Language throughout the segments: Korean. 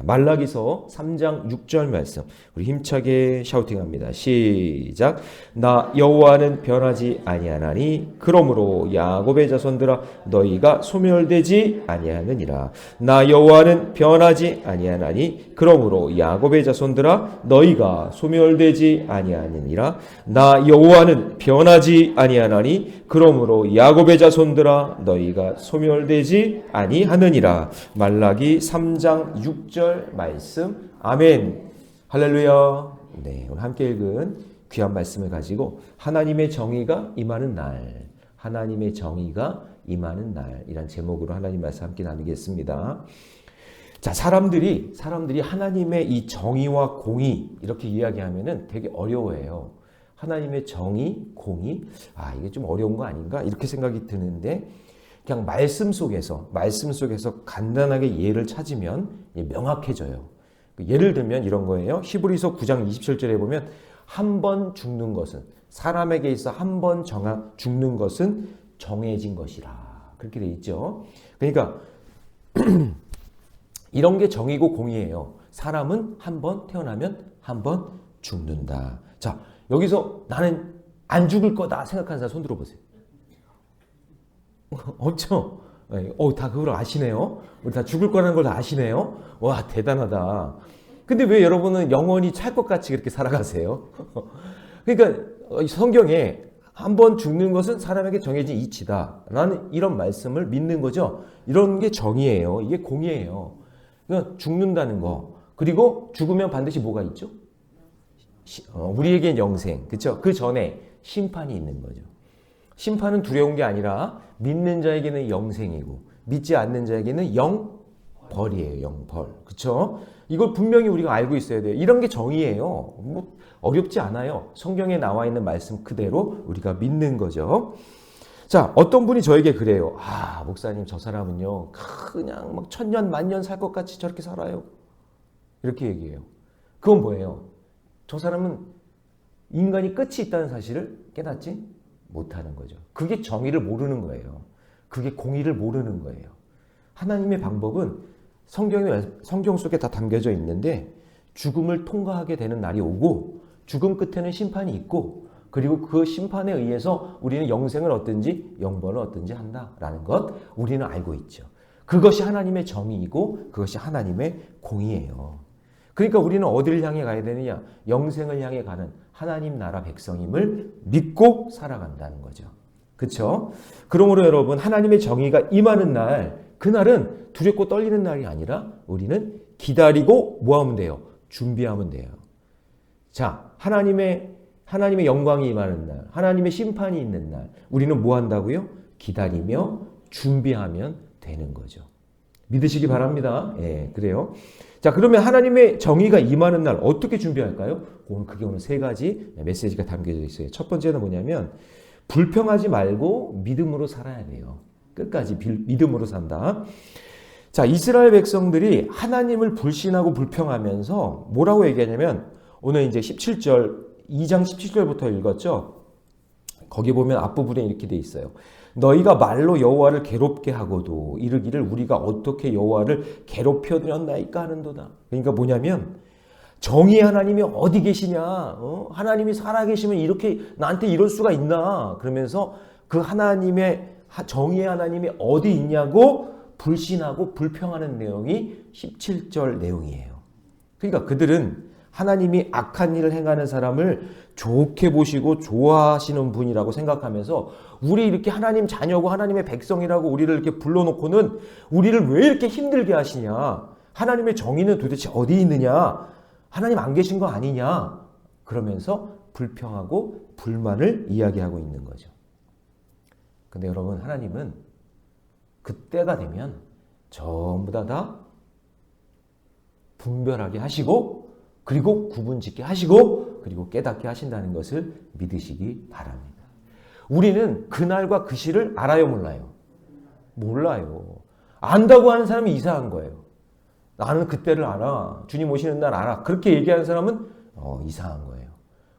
말라기서 3장 6절 말씀. 우리 힘차게 샤우팅합니다. 시작. 나 여호와는 변하지 아니하나니 그러므로 야곱의 자손들아 너희가 소멸되지 아니하느니라. 나 여호와는 변하지 아니하나니 그러므로 야곱의 자손들아 너희가 소멸되지 아니하느니라. 나 여호와는 변하지 아니하나니 그러므로 야곱의 자손들아 너희가 소멸되지 아니하느니라. 말라기 3장 6절 말씀. 아멘. 할렐루야. 네, 오늘 함께 읽은 귀한 말씀을 가지고 하나님의 정의가 임하는 날, 하나님의 정의가 임하는 날이란 제목으로 하나님 말씀 함께 나누겠습니다. 자, 사람들이 하나님의 이 정의와 공의 이렇게 이야기하면은 되게 어려워해요. 하나님의 정의, 공의, 이게 좀 어려운 거 아닌가 이렇게 생각이 드는데, 그냥 말씀 속에서 간단하게 예를 찾으면 명확해져요. 예를 들면 이런 거예요. 히브리서 9장 27절에 보면 한 번 죽는 것은, 사람에게 있어 한 번 죽는 것은 정해진 것이라 그렇게 돼 있죠. 그러니까 이런 게 정의고 공의예요. 사람은 한 번 태어나면 한 번 죽는다. 자, 여기서 나는 안 죽을 거다 생각하는 사람 손 들어보세요. 없죠? 다 그걸 아시네요. 우리 다 죽을 거라는 걸 다 아시네요. 와, 대단하다. 근데 왜 여러분은 영원히 살 것 같이 그렇게 살아가세요? 그러니까 성경에 한 번 죽는 것은 사람에게 정해진 이치다 라는 이런 말씀을 믿는 거죠. 이런 게 정의예요. 이게 공의예요. 그러니까 죽는다는 거, 그리고 죽으면 반드시 뭐가 있죠? 우리에겐 영생, 그렇죠? 그 전에 심판이 있는 거죠. 심판은 두려운 게 아니라 믿는 자에게는 영생이고 믿지 않는 자에게는 영벌이에요. 영벌. 그렇죠? 이걸 분명히 우리가 알고 있어야 돼요. 이런 게 정의예요. 뭐 어렵지 않아요. 성경에 나와 있는 말씀 그대로 우리가 믿는 거죠. 자, 어떤 분이 저에게 그래요. 목사님, 저 사람은요 그냥 막 천년 만년 살 것 같이 저렇게 살아요. 이렇게 얘기해요. 그건 뭐예요? 저 사람은 인간이 끝이 있다는 사실을 깨닫지 못하는 거죠. 그게 정의를 모르는 거예요. 그게 공의를 모르는 거예요. 하나님의 방법은 성경 속에 다 담겨져 있는데, 죽음을 통과하게 되는 날이 오고 죽음 끝에는 심판이 있고, 그리고 그 심판에 의해서 우리는 영생을 얻든지 영벌을 얻든지 한다라는 것 우리는 알고 있죠. 그것이 하나님의 정의이고 그것이 하나님의 공의예요. 그러니까 우리는 어디를 향해 가야 되느냐? 영생을 향해 가는 하나님 나라 백성임을 믿고 살아간다는 거죠. 그렇죠? 그러므로 여러분, 하나님의 정의가 임하는 날, 그날은 두렵고 떨리는 날이 아니라 우리는 기다리고 뭐 하면 돼요? 준비하면 돼요. 자, 하나님의 영광이 임하는 날, 하나님의 심판이 있는 날, 우리는 뭐 한다고요? 기다리며 준비하면 되는 거죠. 믿으시기 바랍니다. 그래요. 자, 그러면 하나님의 정의가 임하는 날 어떻게 준비할까요? 그게 오늘 세 가지 메시지가 담겨져 있어요. 첫 번째는 뭐냐면, 불평하지 말고 믿음으로 살아야 돼요. 끝까지 믿음으로 산다. 자, 이스라엘 백성들이 하나님을 불신하고 불평하면서 뭐라고 얘기하냐면, 오늘 이제 2장 17절부터 읽었죠? 거기 보면 앞부분에 이렇게 돼 있어요. 너희가 말로 여호와를 괴롭게 하고도 이르기를 우리가 어떻게 여호와를 괴롭혀드렸나이까 하는도다. 그러니까 뭐냐면, 정의의 하나님이 어디 계시냐? 하나님이 살아계시면 이렇게 나한테 이럴 수가 있나? 그러면서 그 하나님의 정의의 하나님이 어디 있냐고 불신하고 불평하는 내용이 17절 내용이에요. 그러니까 그들은 하나님이 악한 일을 행하는 사람을 좋게 보시고 좋아하시는 분이라고 생각하면서, 우리 이렇게 하나님 자녀고 하나님의 백성이라고 우리를 이렇게 불러놓고는 우리를 왜 이렇게 힘들게 하시냐? 하나님의 정의는 도대체 어디 있느냐? 하나님 안 계신 거 아니냐? 그러면서 불평하고 불만을 이야기하고 있는 거죠. 근데 여러분, 하나님은 그때가 되면 전부 다 분별하게 하시고, 그리고 구분짓게 하시고, 그리고 깨닫게 하신다는 것을 믿으시기 바랍니다. 우리는 그날과 그 시를 알아요, 몰라요? 몰라요. 안다고 하는 사람이 이상한 거예요. 나는 그때를 알아. 주님 오시는 날 알아. 그렇게 얘기하는 사람은 이상한 거예요.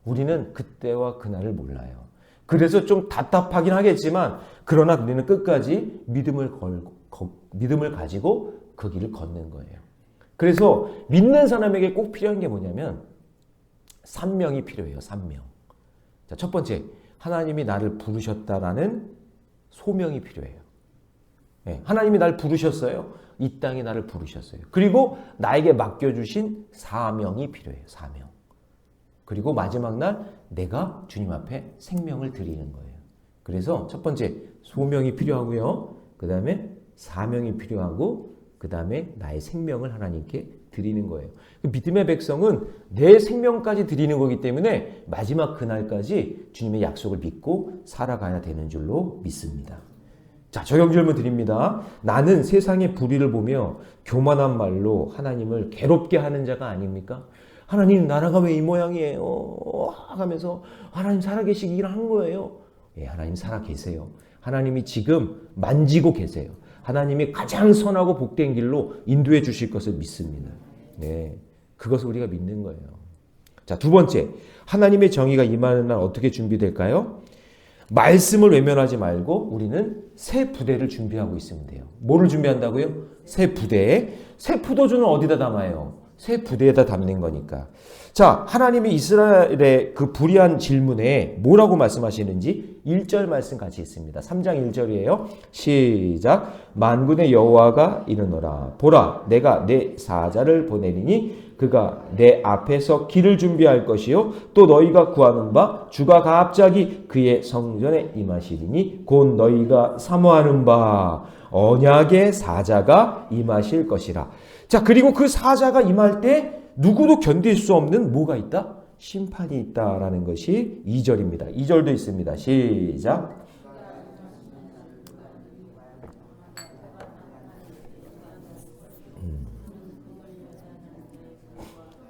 우리는 그때와 그날을 몰라요. 그래서 좀 답답하긴 하겠지만, 그러나 우리는 끝까지 믿음을 가지고 그 길을 걷는 거예요. 그래서 믿는 사람에게 꼭 필요한 게 뭐냐면 산명이 필요해요. 산명. 자, 첫 번째, 하나님이 나를 부르셨다라는 소명이 필요해요. 네, 하나님이 나를 부르셨어요. 이 땅에 나를 부르셨어요. 그리고 나에게 맡겨주신 사명이 필요해요. 사명. 그리고 마지막 날 내가 주님 앞에 생명을 드리는 거예요. 그래서 첫 번째 소명이 필요하고요. 그 다음에 사명이 필요하고 그 다음에 나의 생명을 하나님께 드리는 거예요. 믿음의 백성은 내 생명까지 드리는 거기 때문에 마지막 그날까지 주님의 약속을 믿고 살아가야 되는 줄로 믿습니다. 자, 적용 질문 드립니다. 나는 세상의 불의를 보며 교만한 말로 하나님을 괴롭게 하는 자가 아닙니까? 하나님, 나라가 왜 이 모양이에요? 하면서 하나님 살아계시기 일하는 거예요. 예, 하나님 살아계세요. 하나님이 지금 만지고 계세요. 하나님이 가장 선하고 복된 길로 인도해 주실 것을 믿습니다. 네, 그것을 우리가 믿는 거예요. 자, 두 번째, 하나님의 정의가 임하는 날 어떻게 준비될까요? 말씀을 외면하지 말고 우리는 새 부대를 준비하고 있으면 돼요. 뭐를 준비한다고요? 새 부대. 새 포도주는 어디다 담아요? 새 부대에다 담는 거니까. 자, 하나님이 이스라엘의 그 불의한 질문에 뭐라고 말씀하시는지 1절 말씀 같이 있습니다. 3장 1절이에요. 시작. 만군의 여호와가 이르노라. 보라, 내가 내 사자를 보내리니 그가 내 앞에서 길을 준비할 것이요 또 너희가 구하는 바 주가 갑자기 그의 성전에 임하시리니 곧 너희가 사모하는 바 언약의 사자가 임하실 것이라. 자, 그리고 그 사자가 임할 때 누구도 견딜 수 없는 뭐가 있다? 심판이 있다라는 것이 2절입니다. 2절도 있습니다. 시작.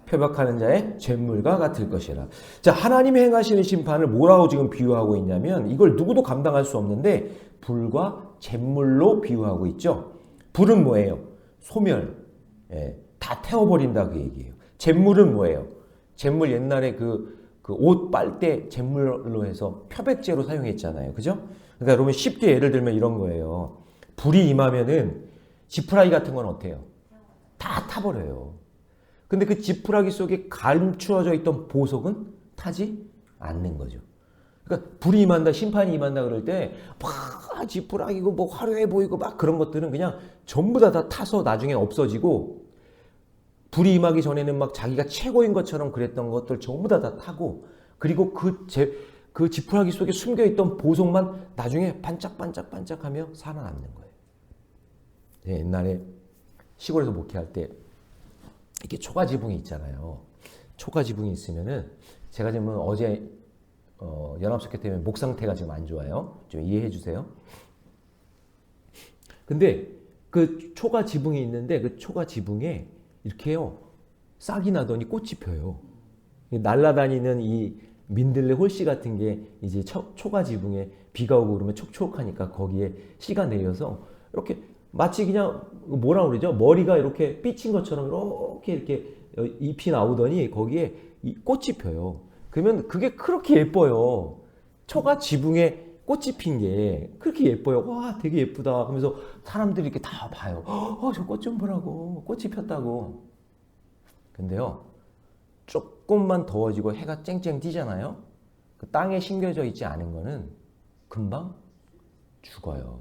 표박하는 자의 잿물과 같을 것이라. 자, 하나님이 행하시는 심판을 뭐라고 지금 비유하고 있냐면 이걸 누구도 감당할 수 없는데 불과 잿물로 비유하고 있죠. 불은 뭐예요? 소멸. 예, 다 태워버린다 그 얘기예요. 잿물은 뭐예요? 잿물 옛날에 그 옷 빨 때 잿물로 해서 표백제로 사용했잖아요. 그죠? 그러니까 여러분 쉽게 예를 들면 이런 거예요. 불이 임하면은 지푸라기 같은 건 어때요? 다 타버려요. 근데 그 지푸라기 속에 감추어져 있던 보석은 타지 않는 거죠. 그러니까 불이 임한다, 심판이 임한다 그럴 때 막 지푸라기고 뭐 화려해 보이고 막 그런 것들은 그냥 전부 다 타서 나중에 없어지고 불이 임하기 전에는 막 자기가 최고인 것처럼 그랬던 것들 전부 다 타고 그리고 그 지푸라기 속에 숨겨있던 보석만 나중에 반짝반짝반짝하며 살아남는 거예요. 네, 옛날에 시골에서 목회할 때 이렇게 초가지붕이 있잖아요. 초가지붕이 있으면은 제가 지금 어제 연합석회 때문에 목 상태가 지금 안 좋아요. 좀 이해해 주세요. 근데 그 초가지붕이 있는데 그 초가지붕에 이렇게요 싹이 나더니 꽃이 펴요. 날아다니는 이 민들레 홀씨 같은 게 이제 초가지붕에 비가 오고 그러면 촉촉하니까 거기에 씨가 내려서 이렇게 마치 그냥 뭐라 그러죠? 머리가 이렇게 삐친 것처럼 이렇게 잎이 나오더니 거기에 이 꽃이 펴요. 그러면 그게 그렇게 예뻐요. 초가 지붕에 꽃이 핀 게 그렇게 예뻐요. 와, 되게 예쁘다 하면서 사람들이 이렇게 다 봐요. 저 꽃 좀 보라고. 꽃이 폈다고. 근데요, 조금만 더워지고 해가 쨍쨍 띄잖아요. 그 땅에 심겨져 있지 않은 거는 금방 죽어요.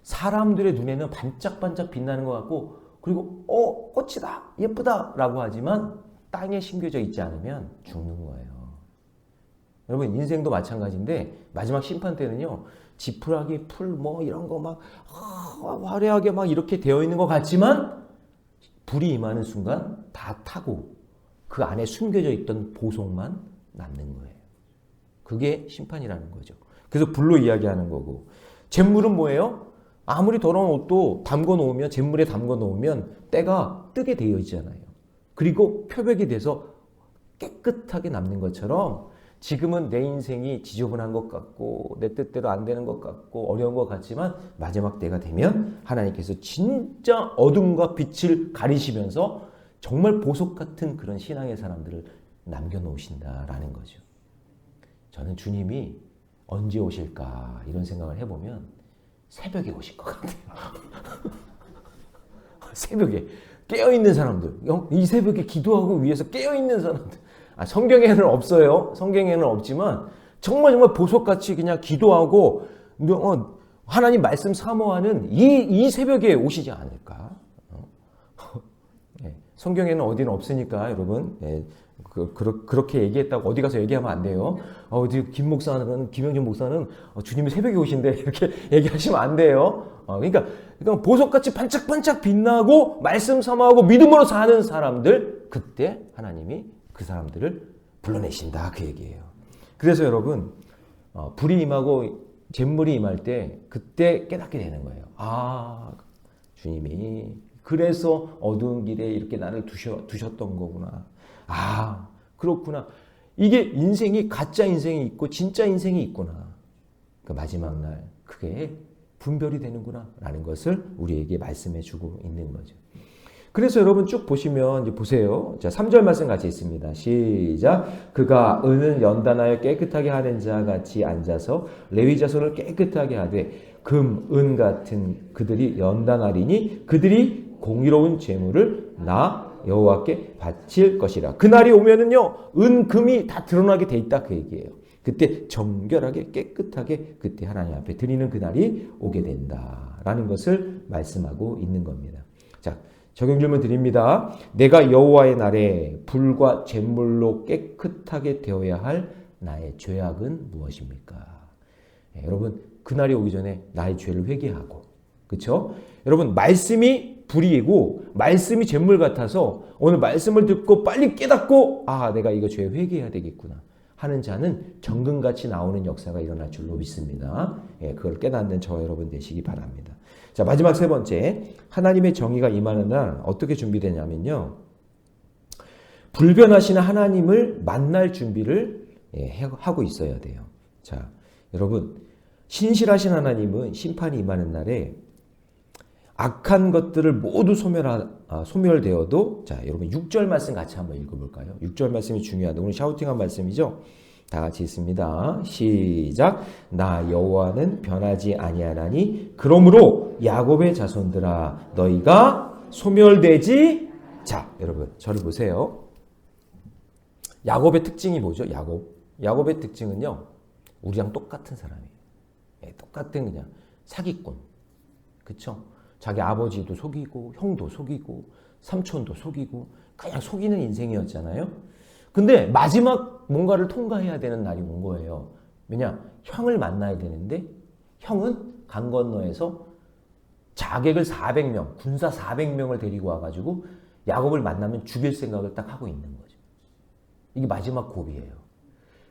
사람들의 눈에는 반짝반짝 빛나는 것 같고 그리고 꽃이다 예쁘다 라고 하지만 땅에 심겨져 있지 않으면 죽는 거예요. 여러분 인생도 마찬가지인데 마지막 심판 때는요 지푸라기 풀 뭐 이런 거 막 화려하게 막 이렇게 되어 있는 것 같지만 불이 임하는 순간 다 타고 그 안에 숨겨져 있던 보석만 남는 거예요. 그게 심판이라는 거죠. 그래서 불로 이야기하는 거고 잿물은 뭐예요? 아무리 더러운 옷도 담궈 놓으면 잿물에 담궈 놓으면 때가 뜨게 되어 있잖아요. 그리고 표백이 돼서 깨끗하게 남는 것처럼 지금은 내 인생이 지저분한 것 같고 내 뜻대로 안 되는 것 같고 어려운 것 같지만 마지막 때가 되면 하나님께서 진짜 어둠과 빛을 가리시면서 정말 보석 같은 그런 신앙의 사람들을 남겨놓으신다라는 거죠. 저는 주님이 언제 오실까 이런 생각을 해보면 새벽에 오실 것 같아요. 새벽에 깨어있는 사람들, 이 새벽에 기도하고 위해서 깨어있는 사람들. 성경에는 없어요. 성경에는 없지만 정말 보석같이 그냥 기도하고 하나님 말씀 사모하는 이 새벽에 오시지 않을까. 성경에는 어디는 없으니까 여러분 그렇게 얘기했다고 어디 가서 얘기하면 안 돼요. 어디 김영준 목사는 주님이 새벽에 오신대 이렇게 얘기하시면 안 돼요. 그러니까 보석같이 반짝반짝 빛나고 말씀 사모하고 믿음으로 사는 사람들, 그때 하나님이 그 사람들을 불러내신다 그 얘기예요. 그래서 여러분 불이 임하고 잿물이 임할 때 그때 깨닫게 되는 거예요. 주님이 그래서 어두운 길에 이렇게 나를 두셨던 거구나. 그렇구나. 이게 인생이 가짜 인생이 있고 진짜 인생이 있구나. 그 마지막 날 그게 분별이 되는구나 라는 것을 우리에게 말씀해 주고 있는 거죠. 그래서 여러분 쭉 보시면 이제 보세요. 자, 3절 말씀 같이 있습니다. 시작. 그가 은을 연단하여 깨끗하게 하는 자 같이 앉아서 레위 자손을 깨끗하게 하되 금, 은 같은 그들이 연단하리니 그들이 공의로운 제물을 나 여호와께 바칠 것이라. 그날이 오면은요, 은, 금이 다 드러나게 돼 있다 그 얘기예요. 그때 정결하게 깨끗하게 그때 하나님 앞에 드리는 그날이 오게 된다라는 것을 말씀하고 있는 겁니다. 자, 적용 질문 드립니다. 내가 여호와의 날에 불과 잿물로 깨끗하게 되어야 할 나의 죄악은 무엇입니까? 여러분 그날이 오기 전에 나의 죄를 회개하고, 그렇죠? 여러분 말씀이 불이고 말씀이 잿물 같아서 오늘 말씀을 듣고 빨리 깨닫고 내가 이거 죄 회개해야 되겠구나 하는 자는 정금같이 나오는 역사가 일어날 줄로 믿습니다. 그걸 깨닫는 저와 여러분 되시기 바랍니다. 자, 마지막 세 번째, 하나님의 정의가 임하는 날 어떻게 준비되냐면요, 불변하시는 하나님을 만날 준비를 하고 있어야 돼요. 자, 여러분 신실하신 하나님은 심판이 임하는 날에 악한 것들을 모두 소멸되어도, 자, 여러분 6절 말씀 같이 한번 읽어볼까요? 6절 말씀이 중요하다. 오늘 샤우팅한 말씀이죠. 다 같이 있습니다. 시작. 나 여호와는 변하지 아니하나니 그러므로 야곱의 자손들아 너희가 소멸되지. 자, 여러분 저를 보세요. 야곱의 특징이 뭐죠? 야곱의 특징은요, 우리랑 똑같은 사람이에요. 똑같은 그냥 사기꾼, 그쵸? 자기 아버지도 속이고 형도 속이고 삼촌도 속이고 그냥 속이는 인생이었잖아요. 근데 마지막 뭔가를 통과해야 되는 날이 온 거예요. 왜냐? 형을 만나야 되는데 형은 강 건너에서 자객을 400명, 군사 400명을 데리고 와가지고 야곱을 만나면 죽일 생각을 딱 하고 있는 거죠. 이게 마지막 고비예요.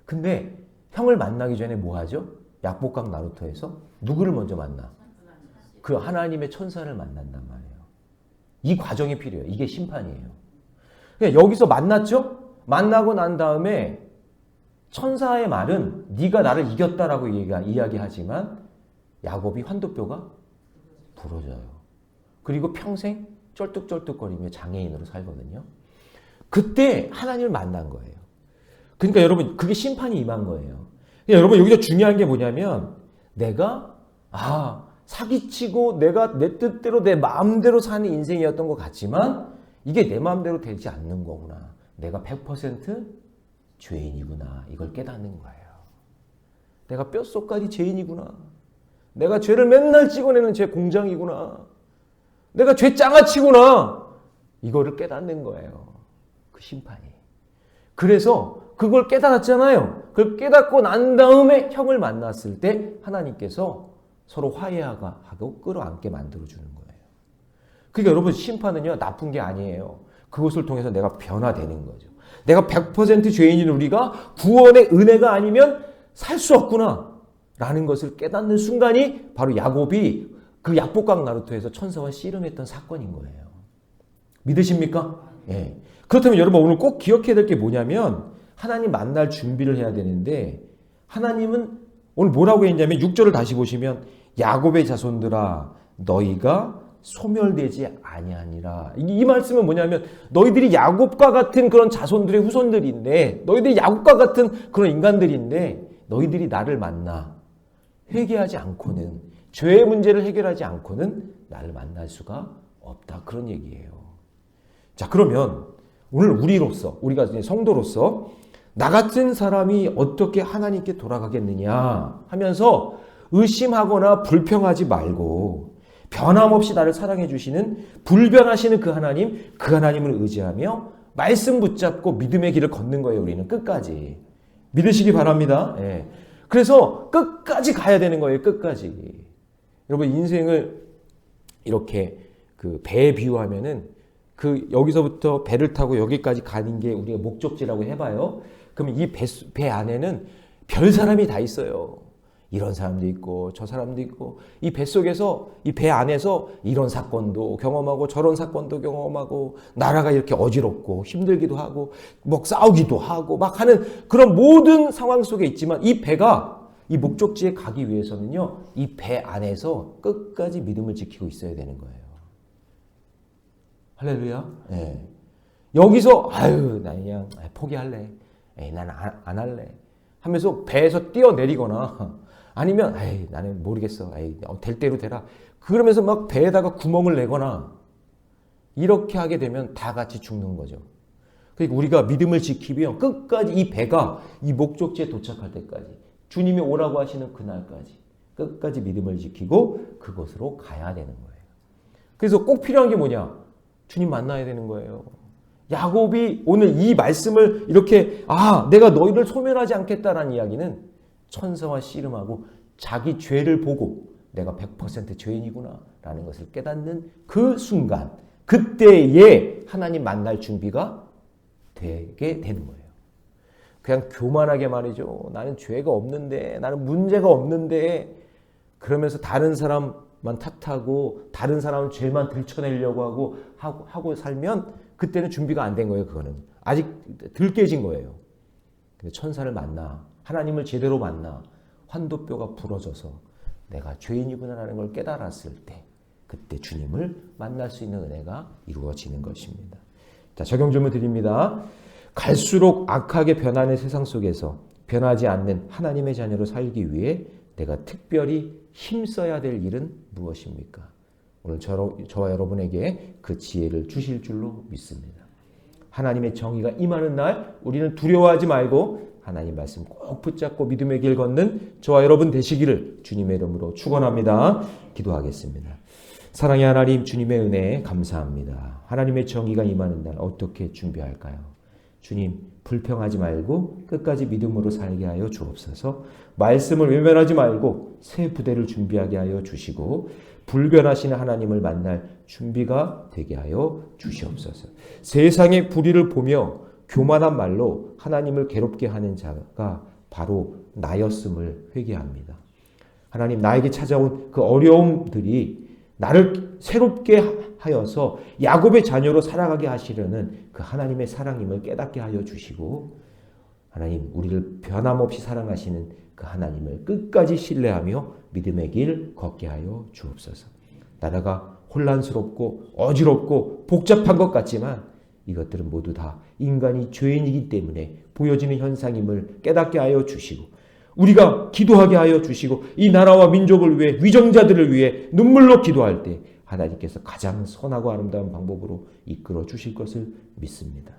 근데 형을 만나기 전에 뭐 하죠? 약복강 나루토에서 누구를 먼저 만나? 그 하나님의 천사를 만난단 말이에요. 이 과정이 필요해요. 이게 심판이에요. 그냥 여기서 만났죠? 만나고 난 다음에 천사의 말은 네가 나를 이겼다라고 이야기하지만 야곱이 환도뼈가 부러져요. 그리고 평생 쩔뚝쩔뚝거리며 장애인으로 살거든요. 그때 하나님을 만난 거예요. 그러니까 여러분 그게 심판이 임한 거예요. 여러분 여기서 중요한 게 뭐냐면 내가 사기치고 내가 내 뜻대로 내 마음대로 사는 인생이었던 것 같지만 이게 내 마음대로 되지 않는 거구나. 내가 100% 죄인이구나. 이걸 깨닫는 거예요. 내가 뼛속까지 죄인이구나. 내가 죄를 맨날 찍어내는 죄 공장이구나. 내가 죄 장아치구나. 이거를 깨닫는 거예요. 그 심판이. 그래서 그걸 깨달았잖아요. 그걸 깨닫고 난 다음에 형을 만났을 때 하나님께서 서로 화해하고 끌어안게 만들어주는 거예요. 그러니까 여러분 심판은요 나쁜 게 아니에요. 그것을 통해서 내가 변화되는 거죠. 내가 100% 죄인인 우리가 구원의 은혜가 아니면 살 수 없구나 라는 것을 깨닫는 순간이 바로 야곱이 그 약복강 나루토에서 천사와 씨름했던 사건인 거예요. 믿으십니까? 예. 그렇다면 여러분 오늘 꼭 기억해야 될 게 뭐냐면 하나님 만날 준비를 해야 되는데 하나님은 오늘 뭐라고 했냐면 6절을 다시 보시면 야곱의 자손들아 너희가 소멸되지 아니하니라. 이 말씀은 뭐냐면 너희들이 야곱과 같은 그런 자손들의 후손들인데 너희들이 야곱과 같은 그런 인간들인데 너희들이 나를 만나 회개하지 않고는 죄의 문제를 해결하지 않고는 나를 만날 수가 없다. 그런 얘기예요. 자, 그러면 오늘 우리가 이제 성도로서 나 같은 사람이 어떻게 하나님께 돌아가겠느냐 하면서 의심하거나 불평하지 말고 변함없이 나를 사랑해 주시는 불변하시는 그 하나님을 의지하며 말씀 붙잡고 믿음의 길을 걷는 거예요. 우리는 끝까지. 믿으시기 바랍니다. 예. 그래서 끝까지 가야 되는 거예요. 끝까지. 여러분 인생을 이렇게 그 배에 비유하면은 그 여기서부터 배를 타고 여기까지 가는 게 우리가 목적지라고 해봐요. 그러면 이 배 안에는 별 사람이 다 있어요. 이런 사람도 있고 저 사람도 있고 이 뱃속에서 이 배 안에서 이런 사건도 경험하고 저런 사건도 경험하고 나라가 이렇게 어지럽고 힘들기도 하고 뭐 싸우기도 하고 막 하는 그런 모든 상황 속에 있지만 이 배가 이 목적지에 가기 위해서는요. 이 배 안에서 끝까지 믿음을 지키고 있어야 되는 거예요. 할렐루야. 네. 여기서 나 그냥 포기할래. 난 안 할래. 하면서 배에서 뛰어내리거나 아니면 나는 모르겠어. 될 대로 되라. 그러면서 막 배에다가 구멍을 내거나 이렇게 하게 되면 다 같이 죽는 거죠. 그러니까 우리가 믿음을 지키며 끝까지 이 배가 이 목적지에 도착할 때까지 주님이 오라고 하시는 그날까지 끝까지 믿음을 지키고 그곳으로 가야 되는 거예요. 그래서 꼭 필요한 게 뭐냐? 주님 만나야 되는 거예요. 야곱이 오늘 이 말씀을 이렇게 내가 너희를 소멸하지 않겠다라는 이야기는 천사와 씨름하고 자기 죄를 보고 내가 100% 죄인이구나 라는 것을 깨닫는 그 순간 그때에 하나님 만날 준비가 되게 되는 거예요. 그냥 교만하게 말이죠. 나는 죄가 없는데 나는 문제가 없는데 그러면서 다른 사람만 탓하고 다른 사람은 죄만 들춰내려고 하고 살면 그때는 준비가 안 된 거예요. 그거는 아직 덜 깨진 거예요. 근데 천사를 만나 하나님을 제대로 만나 환도뼈가 부러져서 내가 죄인이구나라는 걸 깨달았을 때 그때 주님을 만날 수 있는 은혜가 이루어지는 것입니다. 자, 적용 질문 드립니다. 갈수록 악하게 변하는 세상 속에서 변하지 않는 하나님의 자녀로 살기 위해 내가 특별히 힘써야 될 일은 무엇입니까? 오늘 저와 여러분에게 그 지혜를 주실 줄로 믿습니다. 하나님의 정의가 임하는 날 우리는 두려워하지 말고 하나님 말씀 꼭 붙잡고 믿음의 길 걷는 저와 여러분 되시기를 주님의 이름으로 축원합니다. 기도하겠습니다. 사랑의 하나님 주님의 은혜에 감사합니다. 하나님의 정의가 임하는 날 어떻게 준비할까요? 주님 불평하지 말고 끝까지 믿음으로 살게 하여 주옵소서. 말씀을 외면하지 말고 새 부대를 준비하게 하여 주시고 불변하시는 하나님을 만날 준비가 되게 하여 주시옵소서. 세상의 불의를 보며 교만한 말로 하나님을 괴롭게 하는 자가 바로 나였음을 회개합니다. 하나님 나에게 찾아온 그 어려움들이 나를 새롭게 하여서 야곱의 자녀로 살아가게 하시려는 그 하나님의 사랑임을 깨닫게 하여 주시고 하나님 우리를 변함없이 사랑하시는 그 하나님을 끝까지 신뢰하며 믿음의 길 걷게 하여 주옵소서. 나라가 혼란스럽고 어지럽고 복잡한 것 같지만 이것들은 모두 다 인간이 죄인이기 때문에 보여지는 현상임을 깨닫게 하여 주시고 우리가 기도하게 하여 주시고 이 나라와 민족을 위해 위정자들을 위해 눈물로 기도할 때 하나님께서 가장 선하고 아름다운 방법으로 이끌어 주실 것을 믿습니다.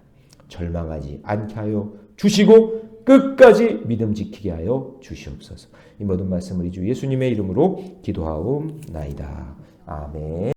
절망하지 않게 하여 주시고 끝까지 믿음 지키게 하여 주시옵소서. 이 모든 말씀을 주 예수님의 이름으로 기도하옵나이다. 아멘.